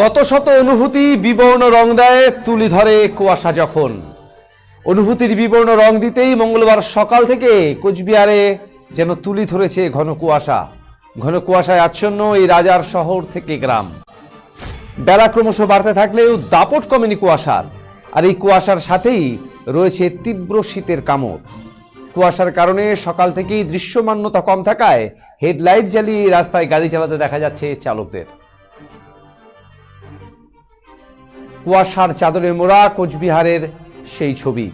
কত শত অনুভূতি বিবর্ণ রং দেয় তুলি ধরে কুয়াশা যখন। অনুভূতির বিবর্ণ রং দিতেই মঙ্গলবার সকাল থেকে কোচবিহারে যেন তুলি ধরেছে ঘন কুয়াশা। ঘন কুয়াশায় আচ্ছন্ন এই রাজার শহর থেকে গ্রাম। বেলা ক্রমশ বাড়তে থাকলেও দাপট কমেনি কুয়াশার। আর এই কুয়াশার সাথেই রয়েছে তীব্র শীতের কামড়। কুয়াশার কারণে সকাল থেকেই দৃশ্যমানতা কম থাকায় হেডলাইট জ্বালিয়ে রাস্তায় গাড়ি চালাতে দেখা যাচ্ছে চালকদের। কুয়াশার চাদরে মোড়া কোচবিহারের সেই ছবি।